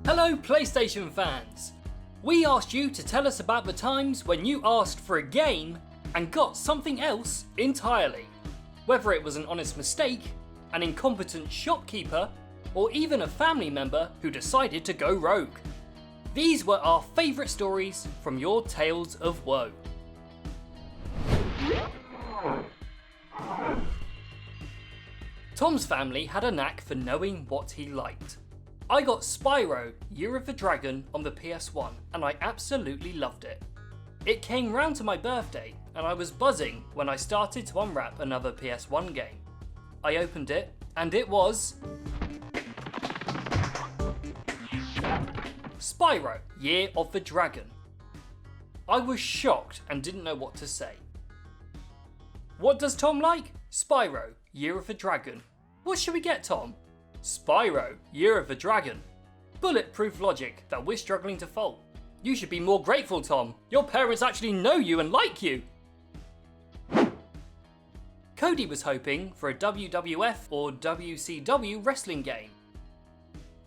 Hello PlayStation fans! We asked you to tell us about the times when you asked for a game and got something else entirely. Whether it was an honest mistake, an incompetent shopkeeper, or even a family member who decided to go rogue. These were our favourite stories from your tales of woe. Tom's family had a knack for knowing what he liked. I got Spyro Year of the Dragon on the PS1 and I absolutely loved it. It came round to my birthday and I was buzzing when I started to unwrap another PS1 game. I opened it and it was Spyro Year of the Dragon. I was shocked and didn't know what to say. What does Tom like? Spyro Year of the Dragon. What should we get, Tom? Spyro Year of the Dragon. Bulletproof logic that we're struggling to fault. You should be more grateful, Tom. Your parents actually know you and like you. Cody was hoping for a WWF or WCW wrestling game.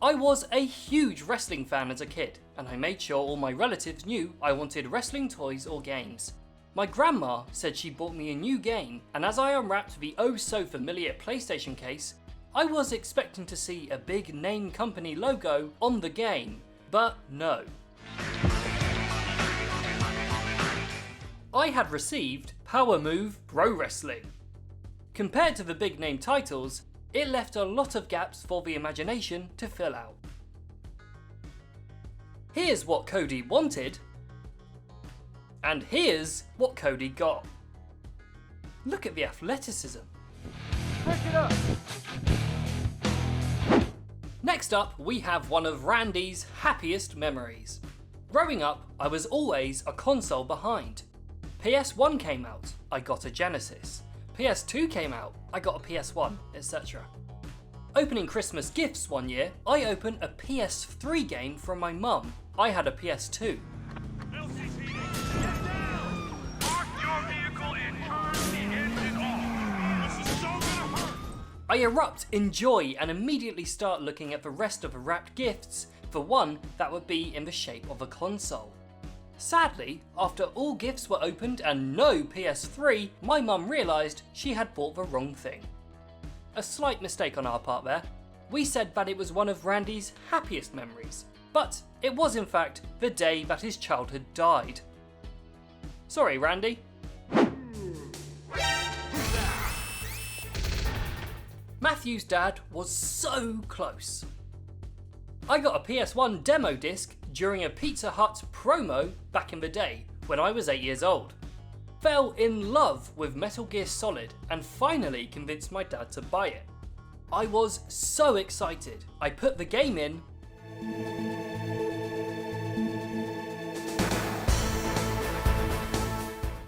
I was a huge wrestling fan as a kid, and I made sure all my relatives knew I wanted wrestling toys or games. My grandma said she bought me a new game, and as I unwrapped the oh so familiar PlayStation case, I was expecting to see a big name company logo on the game, but no. I had received Power Move Pro Wrestling. Compared to the big name titles, it left a lot of gaps for the imagination to fill out. Here's what Cody wanted, and here's what Cody got. Look at the athleticism. Pick it up. Next up, we have one of Randy's happiest memories. Growing up, I was always a console behind. PS1 came out, I got a Genesis. PS2 came out, I got a PS1, etc. Opening Christmas gifts one year, I opened a PS3 game from my mum. I had a PS2. I erupt in joy and immediately start looking at the rest of the wrapped gifts for one that would be in the shape of a console. Sadly, after all gifts were opened and no PS3, my mum realised she had bought the wrong thing. A slight mistake on our part there. We said that it was one of Randy's happiest memories, but it was in fact the day that his childhood died. Sorry, Randy. Matthew's dad was so close. I got a PS1 demo disc during a Pizza Hut promo back in the day when I was 8 years old. Fell in love with Metal Gear Solid and finally convinced my dad to buy it. I was so excited, I put the game in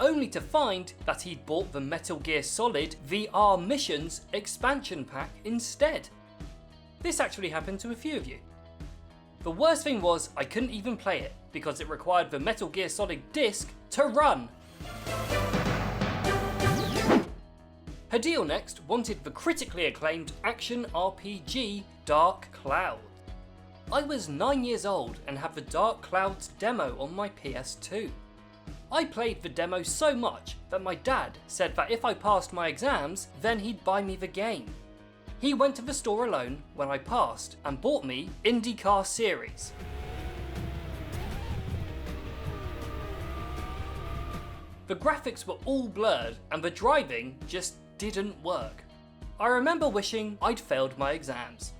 only to find that he'd bought the Metal Gear Solid VR Missions expansion pack instead. This actually happened to a few of you. The worst thing was I couldn't even play it because it required the Metal Gear Solid disc to run. Hadil next wanted the critically acclaimed action RPG Dark Cloud. I was 9 years old and had the Dark Clouds demo on my PS2. I played the demo so much that my dad said that if I passed my exams, then he'd buy me the game. He went to the store alone when I passed and bought me IndyCar Series. The graphics were all blurred and the driving just didn't work. I remember wishing I'd failed my exams.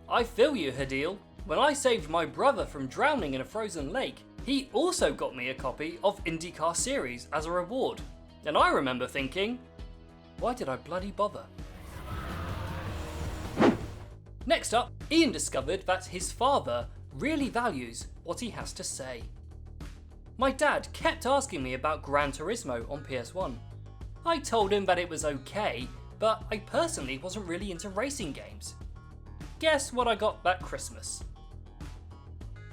I feel you, Hadil. When I saved my brother from drowning in a frozen lake, he also got me a copy of IndyCar Series as a reward. And I remember thinking, why did I bloody bother? Next up, Ian discovered that his father really values what he has to say. My dad kept asking me about Gran Turismo on PS1. I told him that it was okay, but I personally wasn't really into racing games. Guess what I got that Christmas?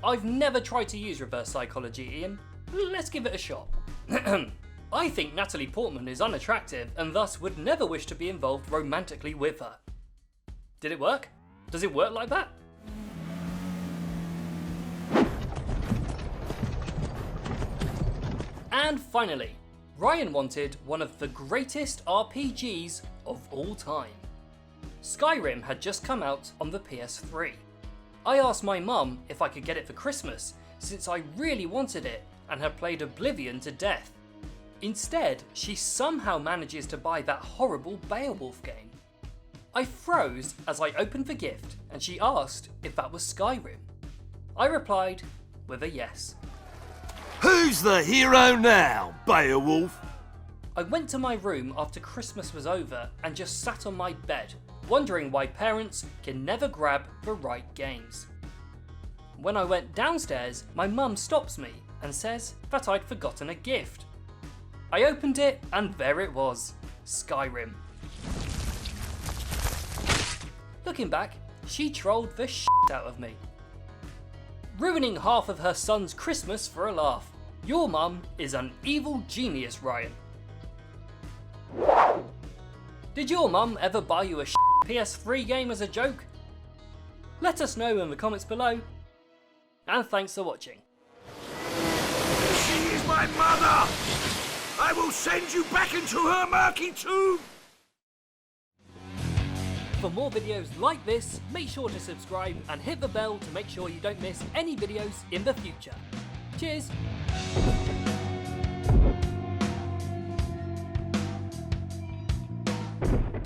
I've never tried to use reverse psychology, Ian. Let's give it a shot. I think Natalie Portman is unattractive and thus would never wish to be involved romantically with her. Did it work? Does it work like that? And finally, Ryan wanted one of the greatest RPGs of all time. Skyrim had just come out on the PS3. I asked my mum if I could get it for Christmas, since I really wanted it and had played Oblivion to death. Instead, she somehow manages to buy that horrible Beowulf game. I froze as I opened the gift and she asked if that was Skyrim. I replied with a yes. Who's the hero now, Beowulf? I went to my room after Christmas was over and just sat on my bed, wondering why parents can never grab the right games. When I went downstairs, my mum stops me and says that I'd forgotten a gift. I opened it and there it was, Skyrim. Looking back, she trolled the shit out of me. Ruining half of her son's Christmas for a laugh. Your mum is an evil genius, Ryan. Did your mum ever buy you a PS3 game as a joke? Let us know in the comments below. And thanks for watching. She is my mother! I will send you back into her murky tomb! For more videos like this, make sure to subscribe and hit the bell to make sure you don't miss any videos in the future. Cheers!